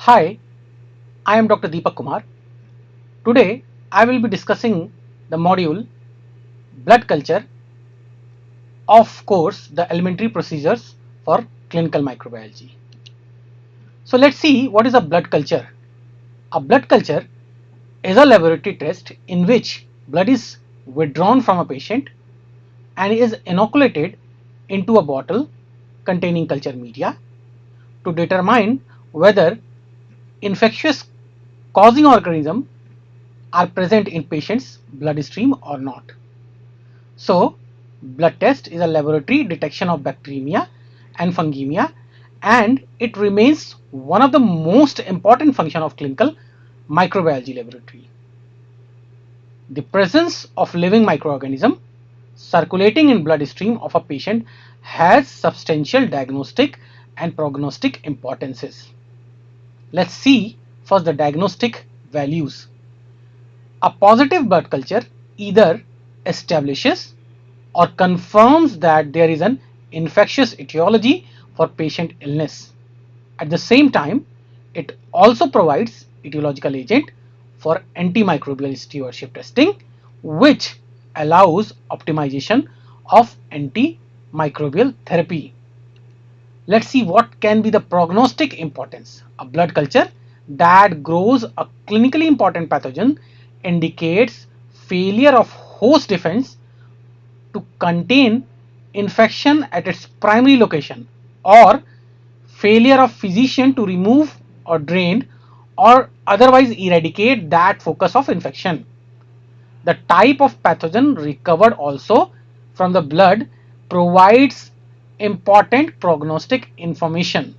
Hi, I am Dr. Deepak Kumar. Today I will be discussing the module blood culture, of course the elementary procedures for clinical microbiology. So let's see what is a blood culture. A blood culture is a laboratory test in which blood is withdrawn from a patient and is inoculated into a bottle containing culture media to determine whether infectious causing organisms are present in patient's bloodstream or not. So, blood test is a laboratory detection of bacteremia and fungemia, and it remains one of the most important function of clinical microbiology laboratory. The presence of living microorganism circulating in bloodstream of a patient has substantial diagnostic and prognostic importances. Let's see first the diagnostic values. A positive blood culture either establishes or confirms that there is an infectious etiology for patient illness. At the same time, it also provides etiological agent for antimicrobial stewardship testing, which allows optimization of antimicrobial therapy. Let's see what can be the prognostic importance. A blood culture that grows a clinically important pathogen indicates failure of host defense to contain infection at its primary location, or failure of physician to remove or drain or otherwise eradicate that focus of infection. The type of pathogen recovered also from the blood provides important prognostic information.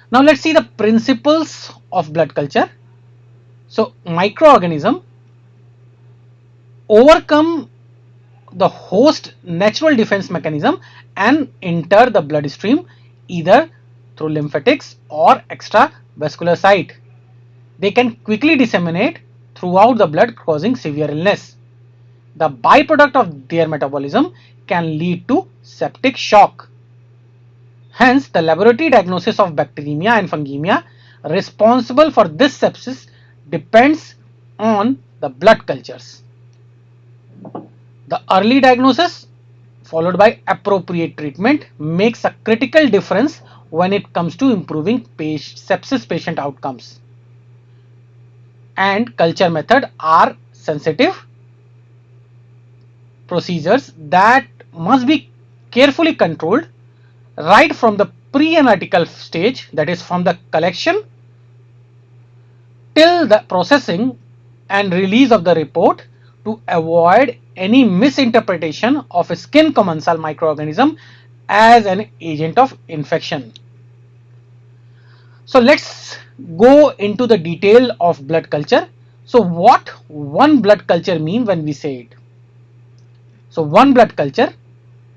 Now let's see the principles of blood culture. So microorganism overcome the host natural defense mechanism and enter the bloodstream either through lymphatics or extravascular site. They can quickly disseminate throughout the blood, causing severe illness. The byproduct of their metabolism can lead to septic shock. Hence, the laboratory diagnosis of bacteremia and fungemia responsible for this sepsis depends on the blood cultures. The early diagnosis followed by appropriate treatment makes a critical difference when it comes to improving sepsis patient outcomes. And culture method are sensitive procedures that must be carefully controlled right from the pre-analytical stage, that is from the collection till the processing and release of the report, to avoid any misinterpretation of a skin commensal microorganism as an agent of infection. So let's go into the detail of blood culture. So what one blood culture mean when we say it? So one blood culture,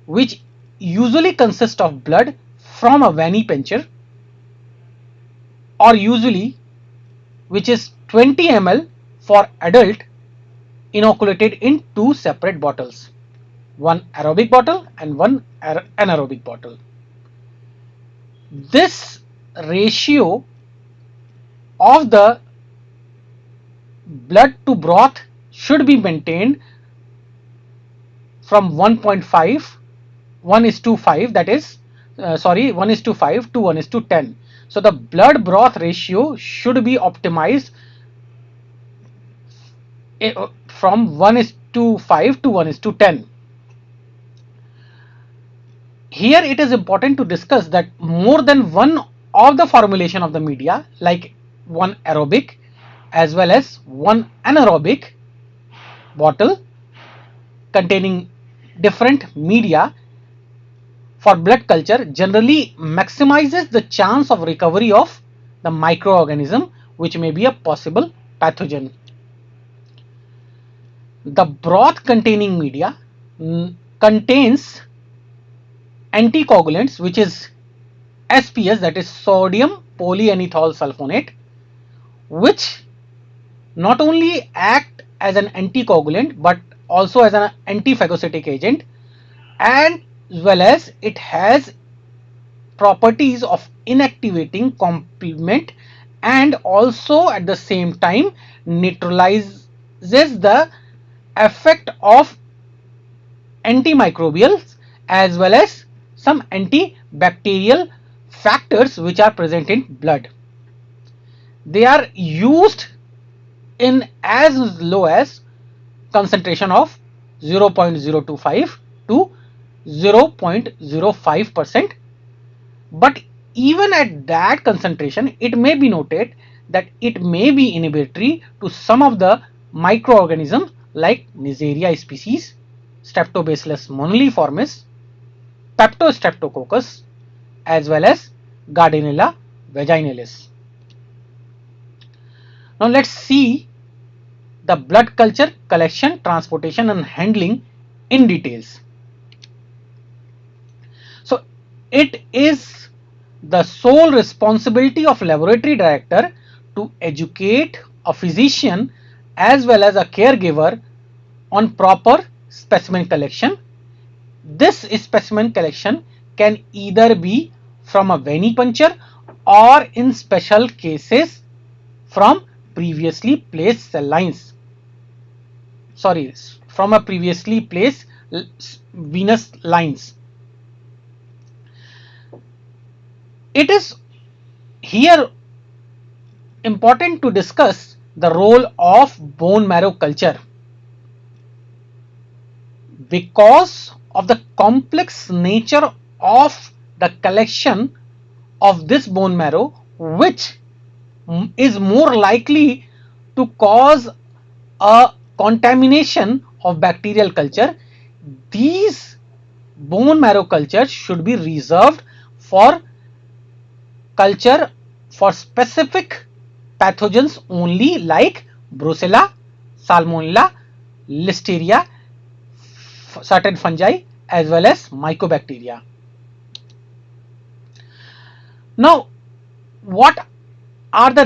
which usually consists of blood from a venipuncture, or usually which is 20 ml for adult, inoculated in two separate bottles, one aerobic bottle and one anaerobic bottle. This ratio of the blood to broth should be maintained from 1.5, 1:5, that is 1:5 to 1:10. So the blood broth ratio should be optimized from 1:5 to 1:10. Here it is important to discuss that more than one of the formulation of the media, like one aerobic as well as one anaerobic bottle containing different media for blood culture, generally maximizes the chance of recovery of the microorganism which may be a possible pathogen. The broth containing media contains anticoagulants, which is SPS, that is sodium polyanethol sulfonate, which not only act as an anticoagulant but also as an antiphagocytic agent, and as well as it has properties of inactivating complement and also at the same time neutralizes the effect of antimicrobials as well as some antibacterial factors which are present in blood. They are used in as low as concentration of 0.025 to 0.05%, but even at that concentration it may be noted that it may be inhibitory to some of the microorganisms like Neisseria species, Streptobacillus moniliformis, Peptostreptococcus as well as Gardnerella vaginalis. Now let's see the blood culture collection, transportation and handling in details. So it is the sole responsibility of laboratory director to educate a physician as well as a caregiver on proper specimen collection. This specimen collection can either be from a venipuncture or in special cases from previously placed cell lines. From a previously placed venous lines. It is here important to discuss the role of bone marrow culture. Because of the complex nature of the collection of this bone marrow, which is more likely to cause a contamination of bacterial culture, these bone marrow cultures should be reserved for culture for specific pathogens only, like Brucella, Salmonella, Listeria, certain fungi as well as mycobacteria. Now, what are the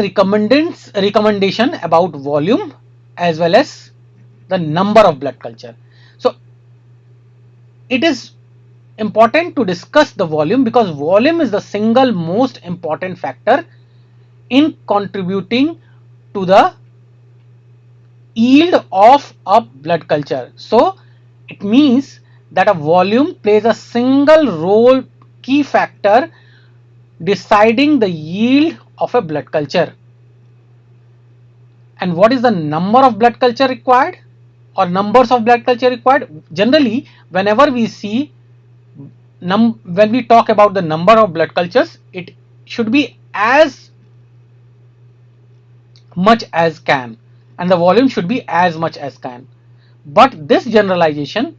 recommendation about volume as well as the number of blood culture? So it is important to discuss the volume because volume is the single most important factor in contributing to the yield of a blood culture. So it means that a volume plays a single role, key factor deciding the yield of a blood culture. And what is the number of blood culture required or numbers of blood culture required? Generally, whenever we see when we talk about the number of blood cultures, it should be as much as can and the volume should be as much as can. But this generalization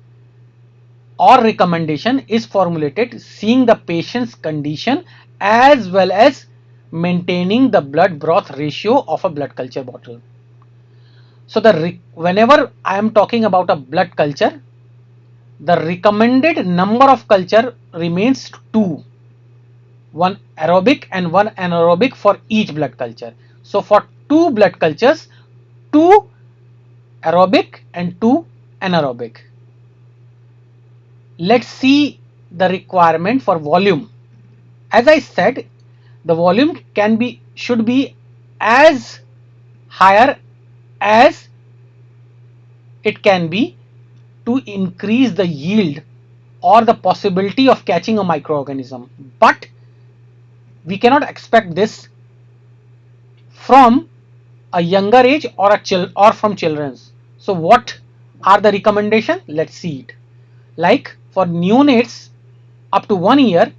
or recommendation is formulated seeing the patient's condition as well as maintaining the blood broth ratio of a blood culture bottle. So whenever I am talking about a blood culture, the recommended number of culture remains 2, one aerobic and one anaerobic for each blood culture. So for 2 blood cultures, 2 aerobic and 2 anaerobic. Let's see the requirement for volume. As I said, the volume should be as higher as it can be to increase the yield or the possibility of catching a microorganism. But we cannot expect this from a younger age or from children. So what are the recommendations? Let's see it. Like for neonates up to 1 year,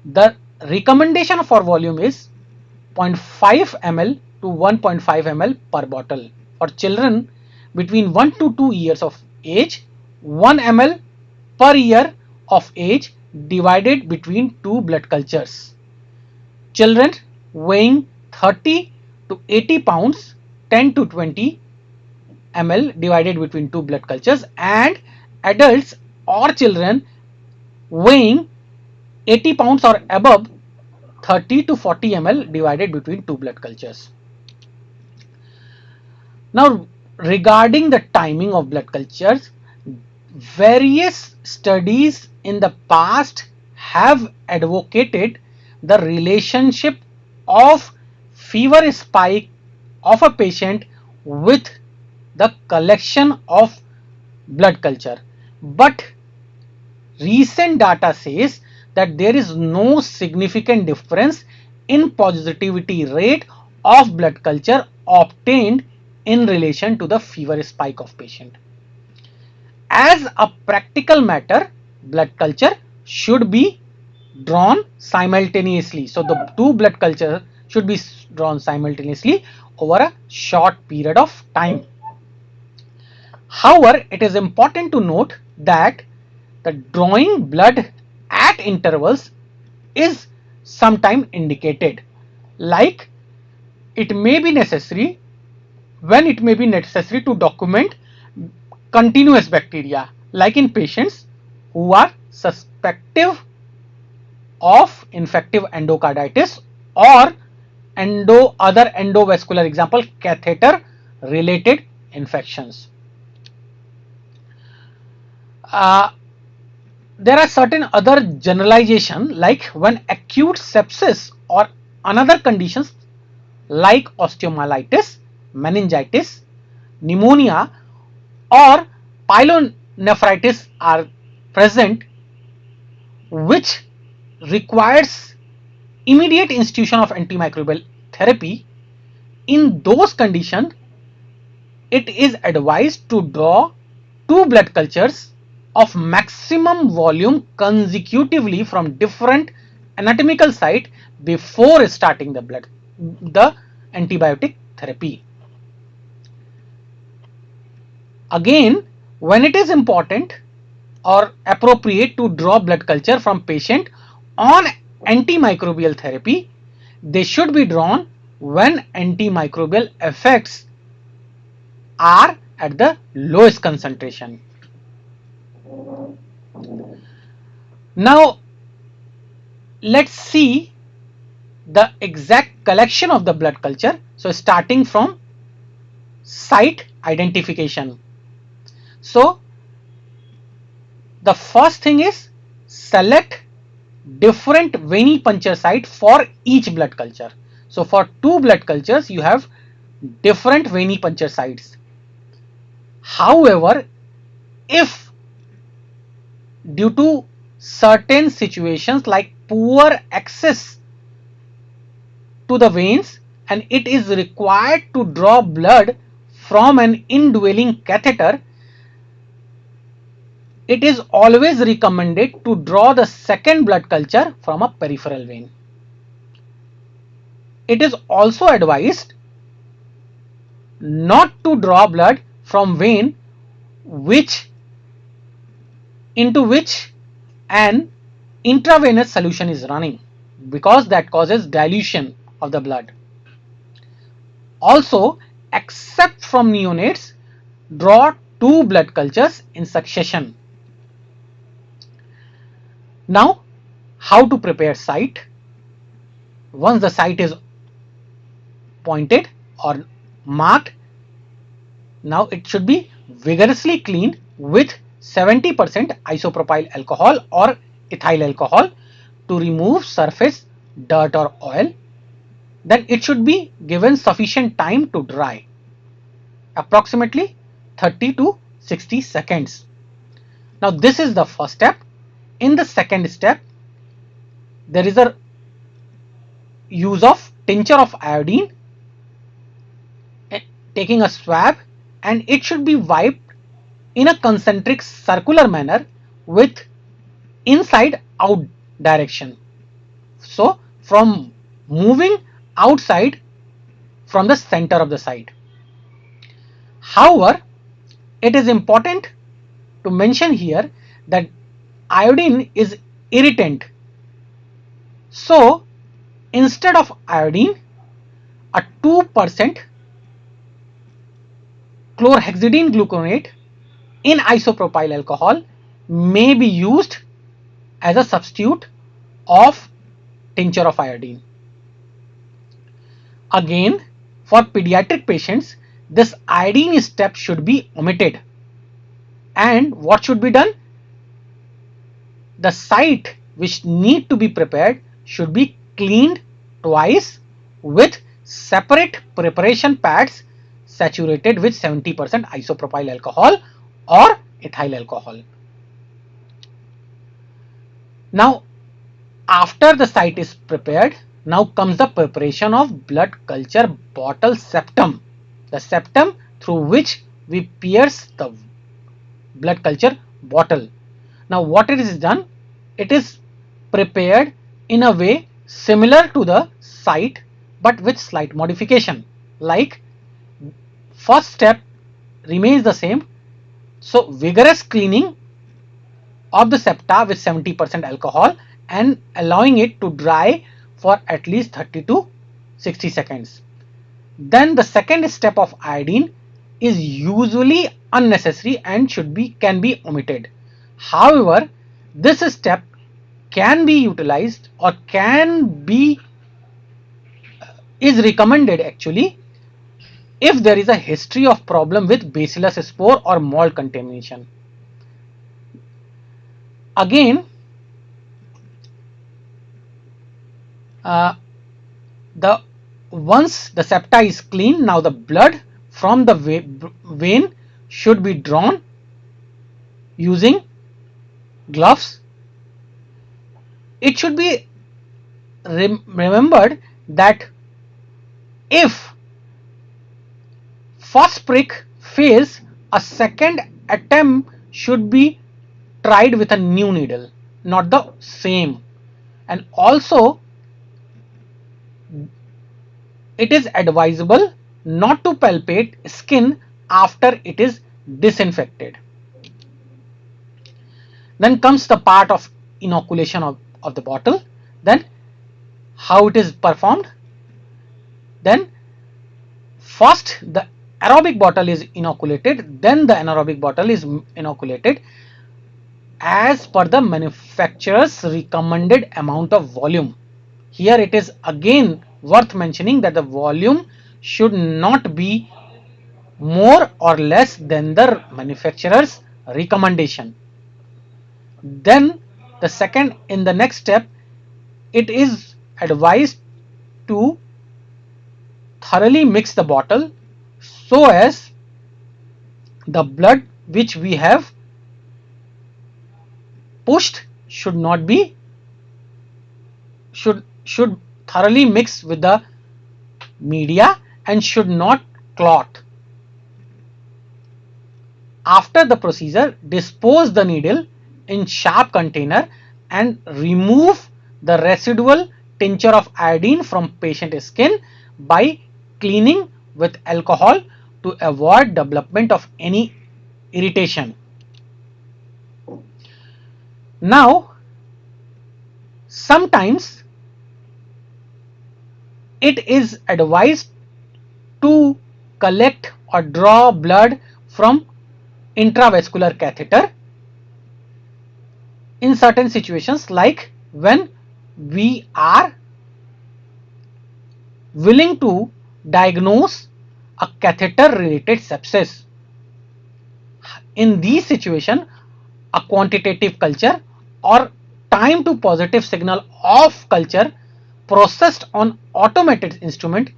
the recommendation for volume is 0.5 ml to 1.5 ml per bottle. For children between 1 to 2 years of age, 1 ml per year of age divided between 2 blood cultures. Children weighing 30 to 80 pounds, 10 to 20 ml divided between 2 blood cultures, and adults or children weighing 80 pounds or above, 30 to 40 ml divided between 2 blood cultures. Now regarding the timing of blood cultures, various studies in the past have advocated the relationship of fever spike of a patient with the collection of blood culture, but recent data says that there is no significant difference in positivity rate of blood culture obtained in relation to the fever spike of patient. As a practical matter, blood culture should be drawn simultaneously. So the two blood culture should be drawn simultaneously over a short period of time. However, it is important to note that the drawing blood at intervals is sometimes indicated, like it may be necessary to document continuous bacteria, like in patients who are suspective of infective endocarditis or other endovascular, example catheter related infections. There are certain other generalization, like when acute sepsis or another conditions like osteomyelitis, meningitis, pneumonia or pyelonephritis are present, which requires immediate institution of antimicrobial therapy. In those conditions, it is advised to draw two blood cultures of maximum volume consecutively from different anatomical site before starting the antibiotic therapy. Again, when it is important or appropriate to draw blood culture from patient on antimicrobial therapy, they should be drawn when antimicrobial effects are at the lowest concentration. Now let's see the exact collection of the blood culture. So starting from site identification. So the first thing is select different venipuncture site for each blood culture. So for two blood cultures you have different venipuncture sites. However, if due to certain situations like poor access to the veins and it is required to draw blood from an indwelling catheter, it is always recommended to draw the second blood culture from a peripheral vein. It is also advised not to draw blood from vein into which an intravenous solution is running, because that causes dilution of the blood. Also, except from neonates, draw two blood cultures in succession. Now, how to prepare site? Once the site is pointed or marked, now it should be vigorously cleaned with 70% isopropyl alcohol or ethyl alcohol to remove surface dirt or oil. Then it should be given sufficient time to dry, approximately 30 to 60 seconds. Now this is the first step. In the second step, there is a use of tincture of iodine, taking a swab, and it should be wiped in a concentric circular manner with inside out direction. So from moving outside from the center of the site. However, it is important to mention here that iodine is irritant. So instead of iodine, a 2% chlorhexidine gluconate in isopropyl alcohol may be used as a substitute of tincture of iodine. Again, for pediatric patients, this iodine step should be omitted. And what should be done? The site which need to be prepared should be cleaned twice with separate preparation pads saturated with 70% isopropyl alcohol or ethyl alcohol. Now, after the site is prepared, now comes the preparation of blood culture bottle septum, the septum through which we pierce the blood culture bottle. Now what it is done, it is prepared in a way similar to the site but with slight modification. Like, first step remains the same, so vigorous cleaning of the septa with 70% alcohol and allowing it to dry for at least 30 to 60 seconds. Then the second step of iodine is usually unnecessary and can be omitted. However, this step can be utilized or is recommended actually if there is a history of problem with bacillus spore or mold contamination. Again, once the septa is clean, now the blood from the vein should be drawn using gloves. It should be remembered that if first prick fails, a second attempt should be tried with a new needle, not the same. And also, it is advisable not to palpate skin after it is disinfected. Then comes the part of inoculation of the bottle. Then how it is performed. Then first the aerobic bottle is inoculated, then the anaerobic bottle is inoculated as per the manufacturer's recommended amount of volume. Here it is again worth mentioning that the volume should not be more or less than the manufacturer's recommendation. Then in the next step, it is advised to thoroughly mix the bottle so as the blood which we have pushed should thoroughly mix with the media and should not clot. After the procedure, dispose the needle in sharp container and remove the residual tincture of iodine from patient skin by cleaning with alcohol to avoid development of any irritation. Now, sometimes it is advised to collect or draw blood from intravascular catheter in certain situations, like when we are willing to diagnose a catheter related sepsis. In these situations, a quantitative culture or time to positive signal of culture processed on automated instrument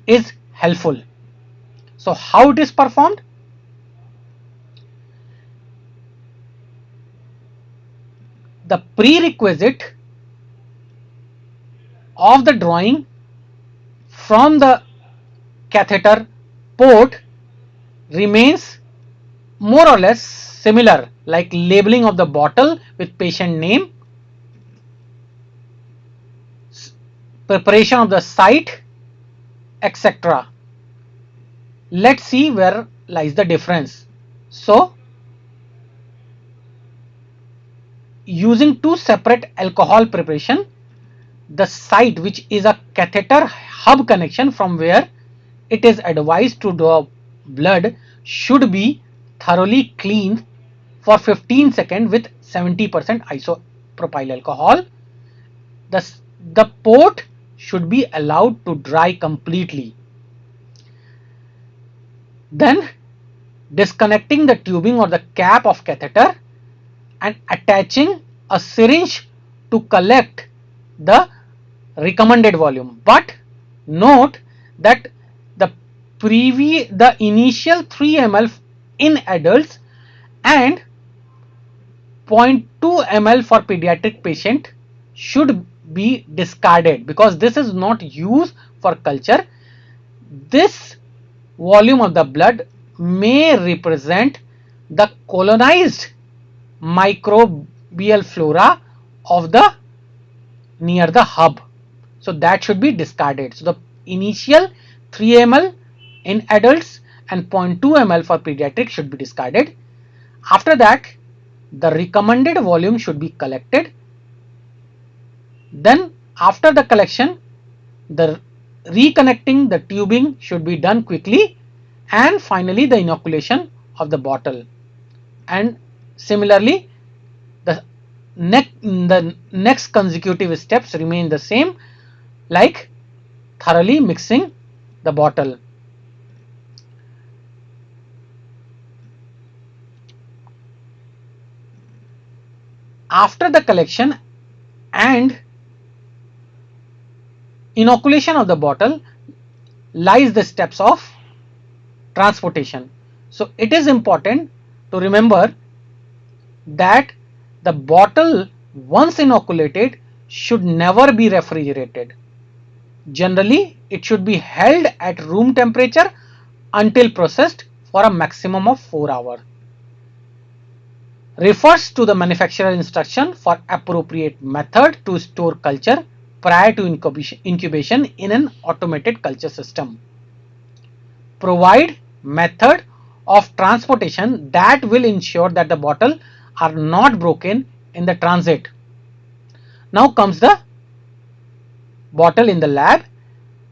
is helpful. So how it is performed? The prerequisite of the drawing from the catheter port remains more or less similar, like labeling of the bottle with patient name, preparation of the site, etc. Let's see where lies the difference. So, using two separate alcohol preparation, the site which is a catheter hub connection from where it is advised to draw blood should be thoroughly cleaned for 15 seconds with 70% isopropyl alcohol. The port should be allowed to dry completely. Then disconnecting the tubing or the cap of catheter and attaching a syringe to collect the recommended volume. But note that the initial 3 ml in adults and 0.2 ml for pediatric patient should be discarded, because this is not used for culture. This volume of the blood may represent the colonized microbial flora of the near the hub, so that should be discarded. So the initial 3 ml in adults and 0.2 ml for pediatric should be discarded. After that, the recommended volume should be collected. Then after the collection, the reconnecting the tubing should be done quickly, and finally the inoculation of the bottle. And similarly, the next consecutive steps remain the same, like thoroughly mixing the bottle. After the collection and inoculation of the bottle lies the steps of transportation. So it is important to remember that the bottle, once inoculated, should never be refrigerated. Generally, it should be held at room temperature until processed for a maximum of 4 hours. Refers to the manufacturer instruction for appropriate method to store culture prior to incubation in an automated culture system. Provide method of transportation that will ensure that the bottle are not broken in the transit. Now comes the bottle in the lab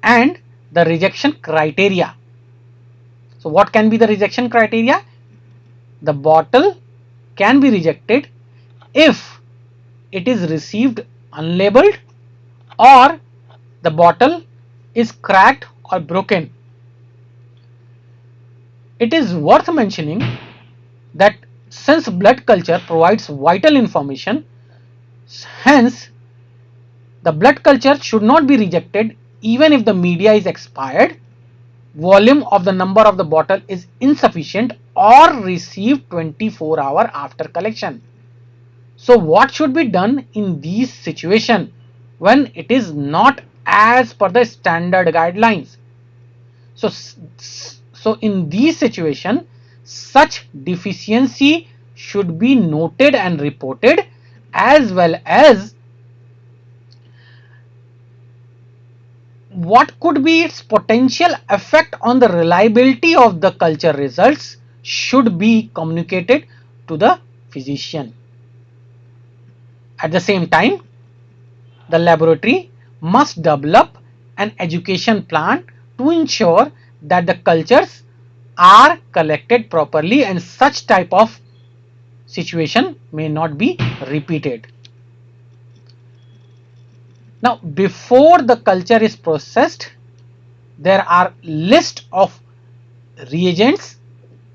and the rejection criteria. So what can be the rejection criteria? The bottle can be rejected if it is received unlabeled or the bottle is cracked or broken. It is worth mentioning that since blood culture provides vital information, hence the blood culture should not be rejected even if the media is expired, volume of the number of the bottle is insufficient, or received 24 hours after collection. So what should be done in these situations when it is not as per the standard guidelines? So in these situations, such deficiency should be noted and reported, as well as what could be its potential effect on the reliability of the culture results should be communicated to the physician. At the same time, the laboratory must develop an education plan to ensure that the cultures are collected properly and such type of situation may not be repeated. Now, before the culture is processed, there are list of reagents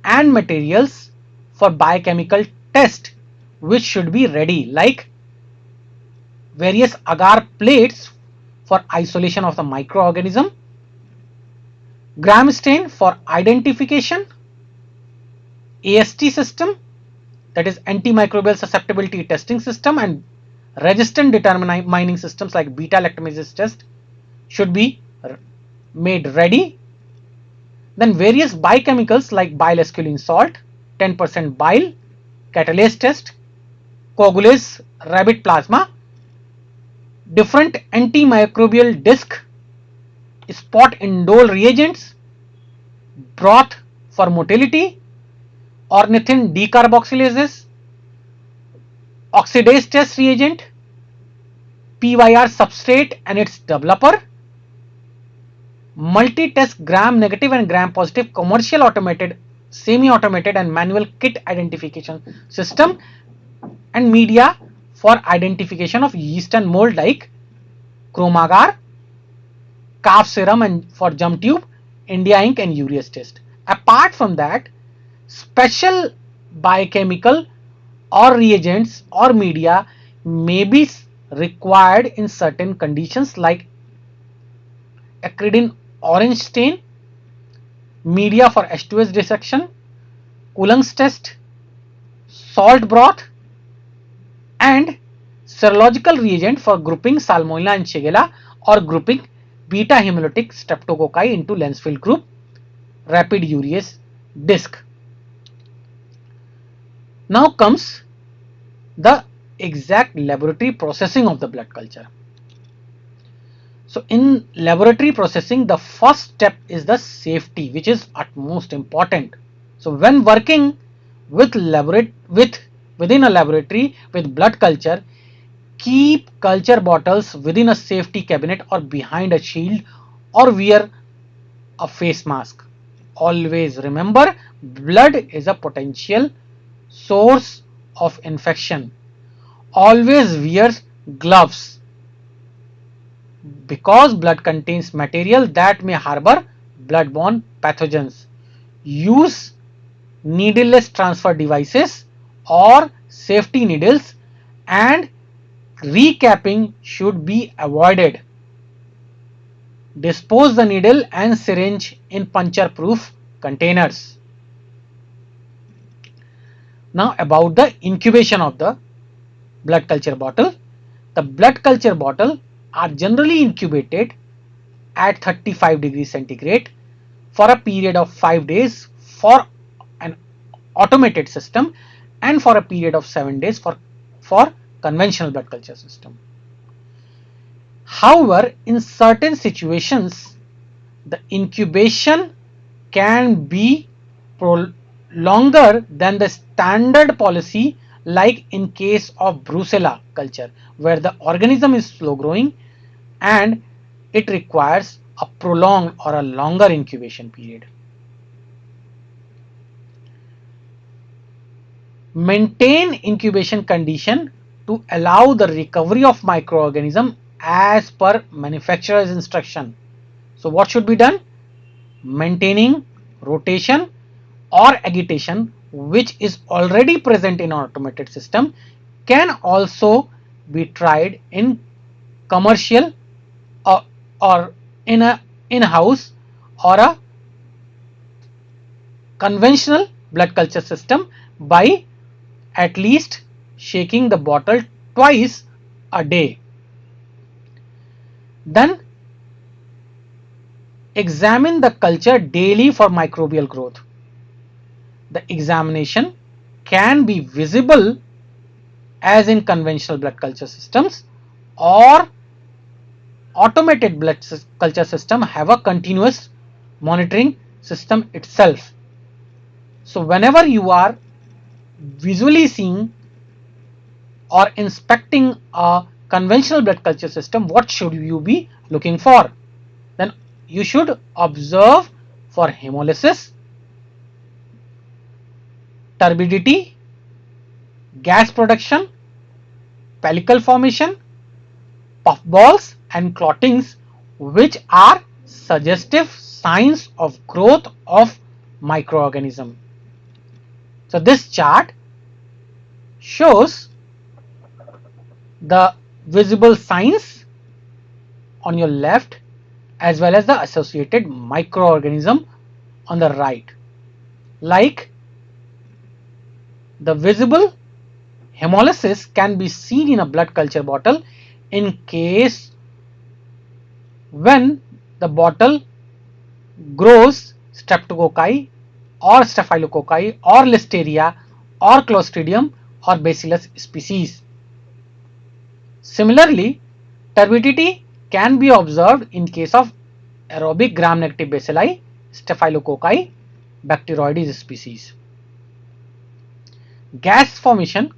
and materials for biochemical test which should be ready, like various agar plates for isolation of the microorganism, gram stain for identification, AST system, that is antimicrobial susceptibility testing system, and resistant determining systems like beta lactamase test should be made ready. Then various biochemicals like bile esculin salt, 10% bile, catalase test, coagulase rabbit plasma, different antimicrobial disc, spot indole reagents, broth for motility, ornithine decarboxylases, oxidase test reagent, PYR substrate and its developer, multi-test gram negative and gram positive commercial automated, semi-automated and manual kit identification system, and media for identification of yeast and mold like chromagar, calf serum and for germ tube, India ink and urease test. Apart from that, special biochemical or reagents or media may be required in certain conditions like acridine orange stain, media for H2S dissection, Coulomb's test, salt broth, and serological reagent for grouping Salmonella and Shigella or grouping beta hemolytic streptococci into lens-filled group, rapid urease disc. Now comes the exact laboratory processing of the blood culture. So in laboratory processing, the first step is the safety, which is utmost important. So when working with within a laboratory with blood culture, keep culture bottles within a safety cabinet or behind a shield, or wear a face mask. Always remember, blood is a potential source of infection. Always wear gloves because blood contains material that may harbor bloodborne pathogens. Use needleless transfer devices or safety needles, and recapping should be avoided. Dispose the needle and syringe in puncture proof containers. Now about the incubation of the blood culture bottle. The blood culture bottle are generally incubated at 35 degrees centigrade for a period of 5 days for an automated system and for a period of 7 days for conventional blood culture system. However, in certain situations, the incubation can be longer than the standard policy, like in case of Brucella culture, where the organism is slow growing and it requires a prolonged or a longer incubation period. Maintain incubation condition to allow the recovery of microorganism as per manufacturer's instruction. So what should be done? Maintaining rotation or agitation, which is already present in an automated system, can also be tried in commercial or in a in-house or a conventional blood culture system by at least shaking the bottle twice a day. Then examine the culture daily for microbial growth. The examination can be visible as in conventional blood culture systems, or automated blood culture system have a continuous monitoring system itself. So whenever you are visually seeing or inspecting a conventional blood culture system, what should you be looking for? Then you should observe for hemolysis, turbidity, gas production, pellicle formation, puffballs and clottings, which are suggestive signs of growth of microorganism. So this chart shows the visible signs on your left as well as the associated microorganism on the right. Like the visible hemolysis can be seen in a blood culture bottle in case when the bottle grows streptococci or staphylococci or listeria or clostridium or bacillus species. Similarly, turbidity can be observed in case of aerobic gram-negative bacilli, staphylococci, bacteroides species. Gas formation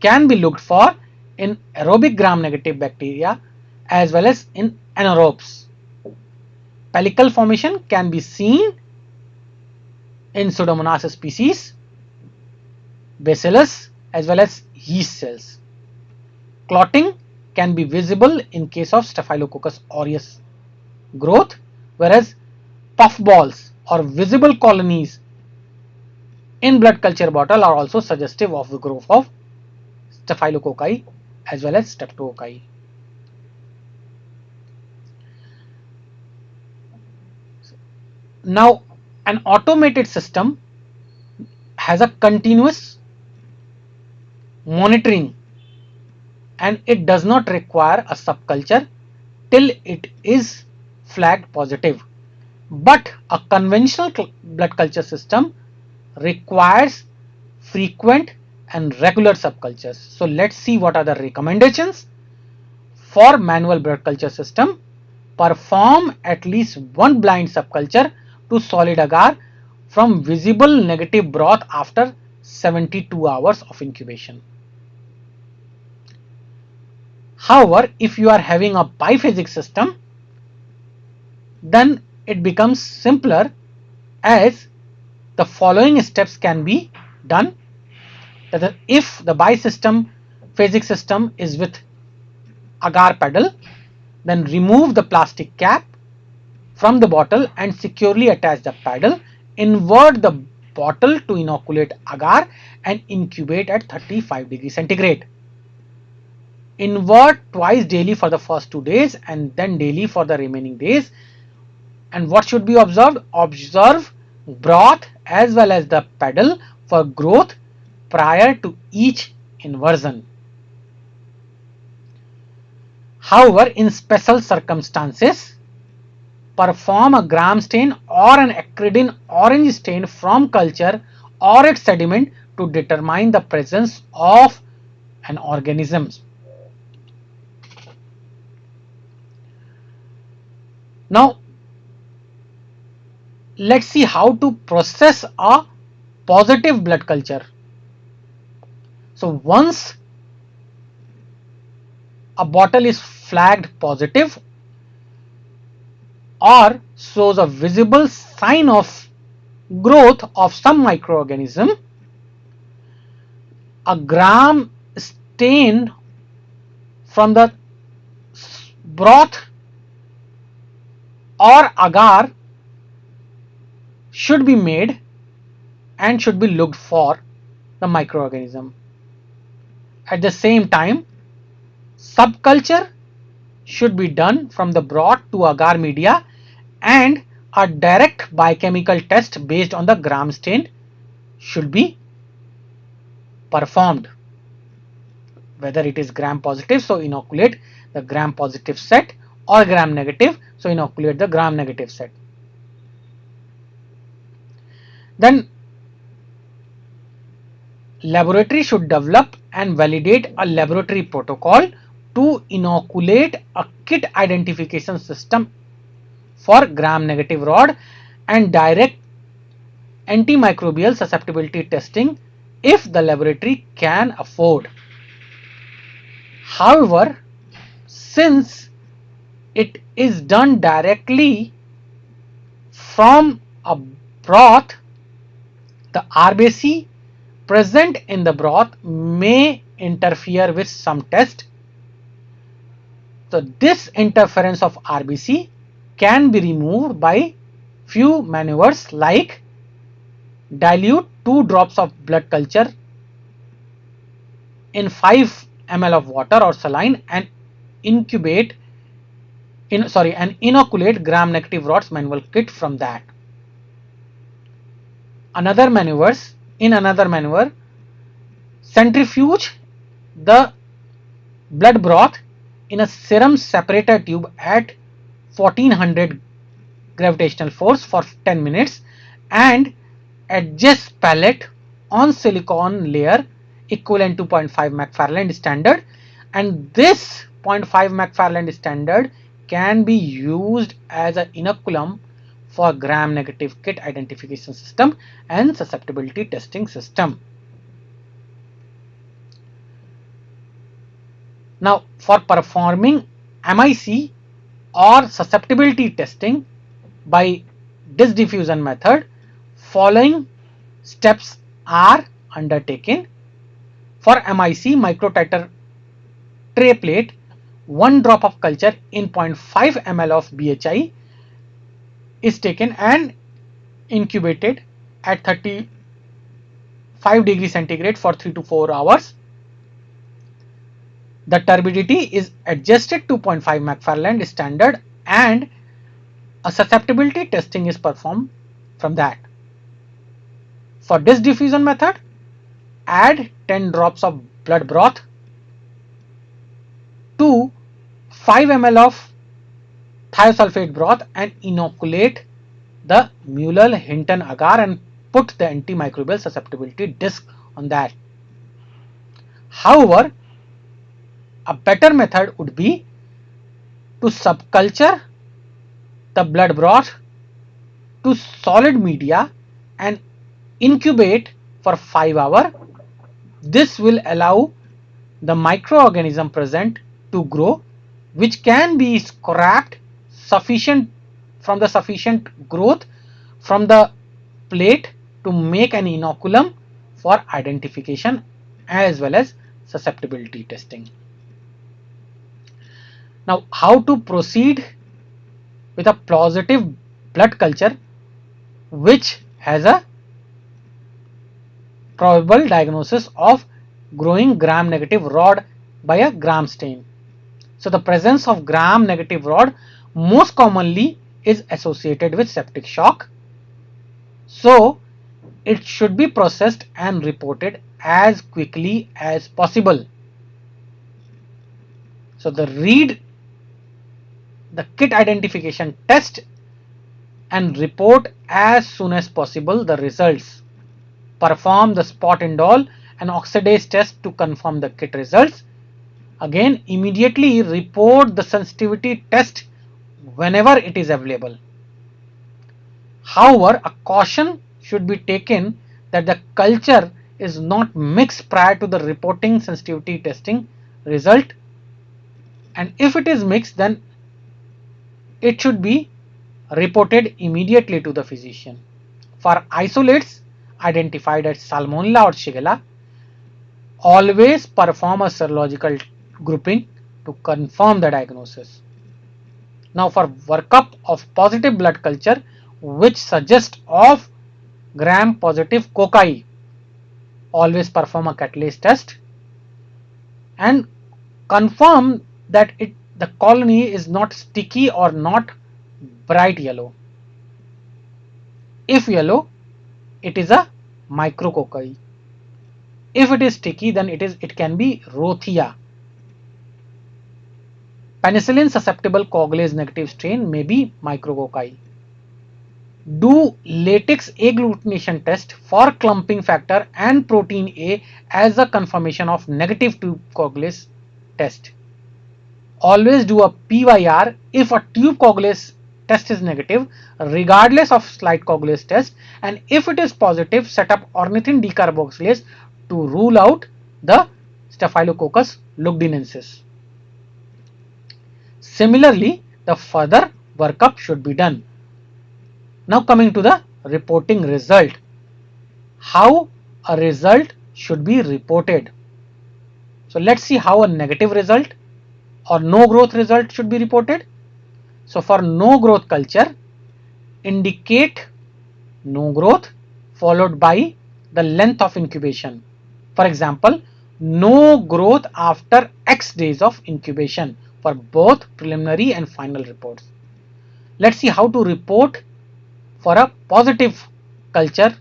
can be looked for in aerobic gram-negative bacteria as well as in anaerobes. Pellicle formation can be seen in Pseudomonas species, bacillus as well as yeast cells. Clotting can be visible in case of Staphylococcus aureus growth, whereas puffballs or visible colonies in blood culture bottle are also suggestive of the growth of staphylococci as well as streptococci. Now, an automated system has a continuous monitoring and it does not require a subculture till it is flagged positive. But a conventional blood culture system requires frequent and regular subcultures. So let's see what are the recommendations for manual blood culture system. Perform at least one blind subculture to solid agar from visible negative broth after 72 hours of incubation. However, if you are having a biphasic system, then it becomes simpler, as the following steps can be done. That is, if the biphasic system is with agar paddle, then remove the plastic cap from the bottle and securely attach the paddle. Invert the bottle to inoculate agar and incubate at 35 degrees centigrade. Invert twice daily for the first 2 days and then daily for the remaining days. And what should be observed? Observe broth as well as the paddle for growth prior to each inversion. However, in special circumstances, perform a gram stain or an acridine orange stain from culture or its sediment to determine the presence of an organism. Now, let's see how to process a positive blood culture. So once a bottle is flagged positive or shows a visible sign of growth of some microorganism, a gram stain from the broth or agar should be made and should be looked for the microorganism. At the same time, subculture should be done from the broth to agar media and a direct biochemical test based on the gram stain should be performed. Whether it is gram positive, so inoculate the gram positive set, or gram negative, so inoculate the gram negative set. Then laboratory should develop and validate a laboratory protocol to inoculate a kit identification system for gram negative rod and direct antimicrobial susceptibility testing if the laboratory can afford. However, since it is done directly from a broth, the RBC present in the broth may interfere with some test. So this interference of RBC can be removed by few maneuvers like dilute 2 drops of blood culture in 5 ml of water or saline and inoculate gram negative rods manual kit from that. In another maneuver, centrifuge the blood broth in a serum separator tube at 1400 gravitational force for 10 minutes and adjust pallet on silicone layer equivalent to 0.5 McFarland standard, and this 0.5 McFarland standard can be used as an inoculum for gram negative kit identification system and susceptibility testing system. Now, for performing MIC or susceptibility testing by disc diffusion method, following steps are undertaken. For MIC, microtiter tray plate, 1 drop of culture in 0.5 ml of BHI is taken and incubated at 35 degrees centigrade for 3 to 4 hours. The turbidity is adjusted to 0.5 McFarland standard and a susceptibility testing is performed from that. For this diffusion method, add 10 drops of blood broth to 5 ml of thiosulfate broth and inoculate the Mueller-Hinton agar and put the antimicrobial susceptibility disc on that. However, a better method would be to subculture the blood broth to solid media and incubate for 5 hours. This will allow the microorganism present to grow, which can be scrapped from the sufficient growth from the plate to make an inoculum for identification as well as susceptibility testing. Now, how to proceed with a positive blood culture which has a probable diagnosis of growing gram-negative rod by a gram stain. So the presence of gram-negative rod most commonly is associated with septic shock. So it should be processed and reported as quickly as possible. So read the kit identification test and report as soon as possible the results. Perform the spot indole and oxidase test to confirm the kit results. Again, immediately report the sensitivity test whenever it is available. However, a caution should be taken that the culture is not mixed prior to the reporting sensitivity testing result, and if it is mixed, then it should be reported immediately to the physician. For isolates identified as Salmonella or Shigella, always perform a serological grouping to confirm the diagnosis. Now for workup of positive blood culture which suggests of gram positive cocci, always perform a catalase test and confirm that the colony is not sticky or not bright yellow. If yellow, it is a micrococci. If it is sticky, then it can be Rothia. Penicillin susceptible coagulase negative strain may be micrococci. Do latex agglutination test for clumping factor and protein A as a confirmation of negative tube coagulase test. Always do a PYR if a tube coagulase test is negative regardless of slight coagulase test, and if it is positive, set up ornithine decarboxylase to rule out the Staphylococcus lugdunensis. Similarly, the further workup should be done. Now coming to the reporting result. How a result should be reported. So let's see how a negative result or no growth result should be reported. So for no growth culture, indicate no growth followed by the length of incubation. For example, no growth after X days of incubation for both preliminary and final reports. Let's see how to report for a positive culture.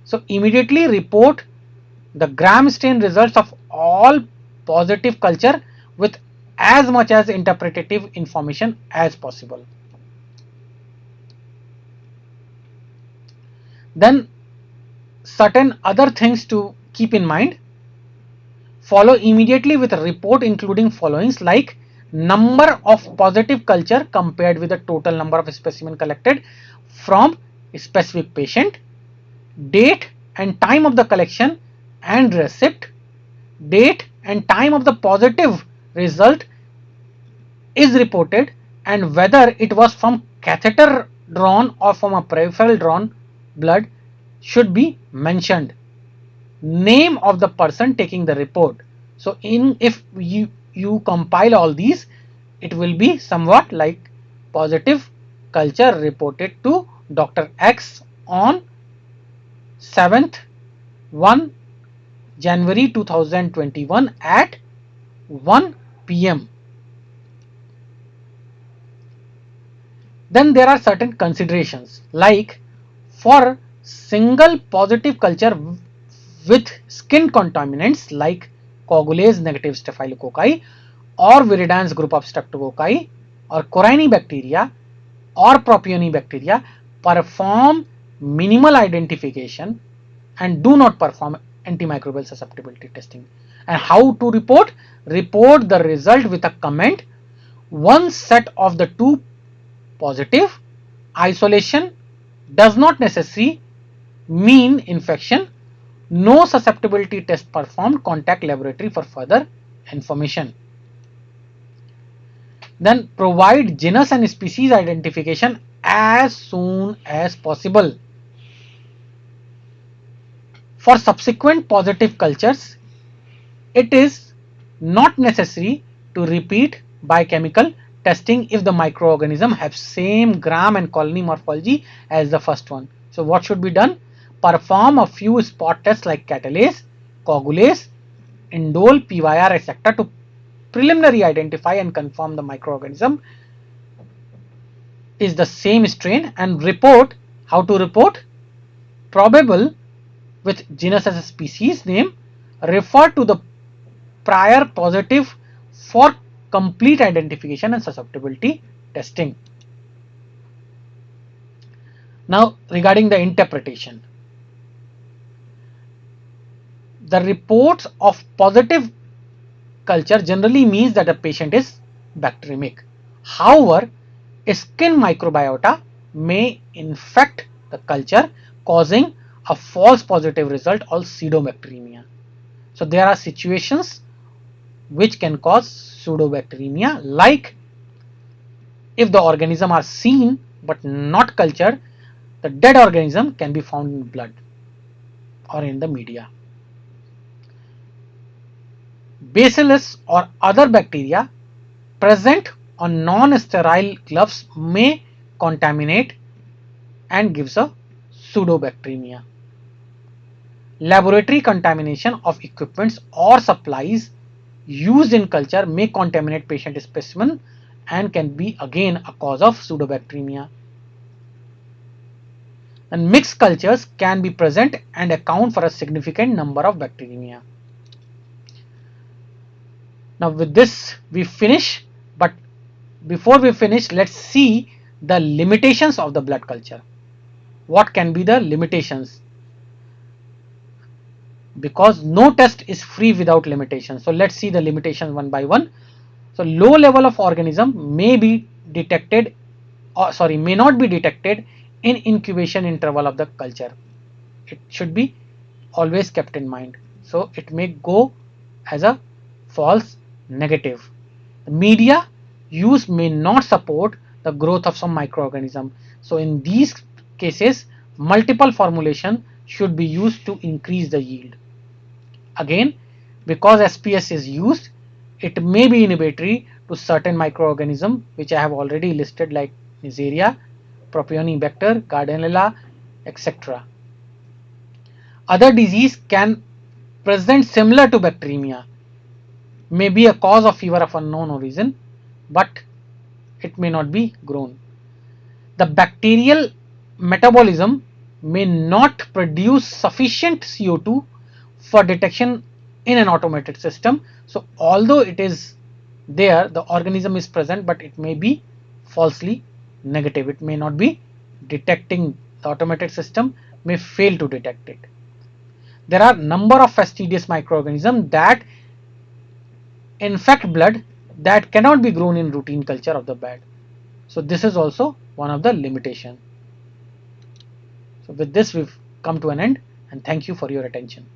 So immediately report the gram stain results of all positive culture with as much as interpretative information as possible. Then certain other things to keep in mind. Follow immediately with a report including followings like number of positive culture compared with the total number of specimen collected from a specific patient, date and time of the collection and receipt, date and time of the positive result is reported, and whether it was from catheter drawn or from a peripheral drawn blood should be mentioned. Name of the person taking the report. So if you compile all these, it will be somewhat like positive culture reported to Dr. X on 7th 1 January 2021 at 1 pm. Then there are certain considerations, like for single positive culture with skin contaminants like coagulase negative staphylococci or viridans group of streptococci or corynebacteria or propionibacteria, perform minimal identification and do not perform antimicrobial susceptibility testing. And how to report? Report the result with a comment. One set of the two positive. Isolation does not necessarily mean infection. No susceptibility test performed. Contact laboratory for further information. Then provide genus and species identification as soon as possible. For subsequent positive cultures, it is not necessary to repeat biochemical testing if the microorganism have same gram and colony morphology as the first one. So what should be done? Perform a few spot tests like catalase, coagulase, indole, PYR, etc. to preliminary identify and confirm the microorganism is the same strain, and report. How to report? Probable with genus as a species name, refer to the prior positive for complete identification and susceptibility testing. Now regarding the interpretation, the reports of positive culture generally means that the patient is bacteremic. However, skin microbiota may infect the culture, causing a false positive result or pseudobacteremia. So there are situations which can cause pseudobacteremia, like if the organism are seen but not cultured, the dead organism can be found in blood or in the media. Bacillus or other bacteria present on non-sterile gloves may contaminate and gives a pseudobacteremia. Laboratory contamination of equipments or supplies used in culture may contaminate patient specimen and can be again a cause of pseudobacteremia. And mixed cultures can be present and account for a significant number of bacteremia. Now with this we finish, but before we finish, let's see the limitations of the blood culture. What can be the limitations? Because no test is free without limitations. So let's see the limitations one by one. So low level of organism may be detected, or may not be detected in incubation interval of the culture. It should be always kept in mind. So it may go as a false negative. The media use may not support the growth of some microorganism. So in these cases, multiple formulation should be used to increase the yield. Again, because SPS is used, it may be inhibitory to certain microorganisms which I have already listed, like Neisseria, Propionibacter, Gardnerella, etc. Other disease can present similar to bacteremia, may be a cause of fever of unknown origin, but it may not be grown. The bacterial metabolism may not produce sufficient CO2 for detection in an automated system. So although it is there, the organism is present, but it may be falsely negative. It may not be detecting, the automated system may fail to detect it. There are number of fastidious microorganisms that infect blood that cannot be grown in routine culture of the bed. So this is also one of the limitations. So with this we've come to an end, and thank you for your attention.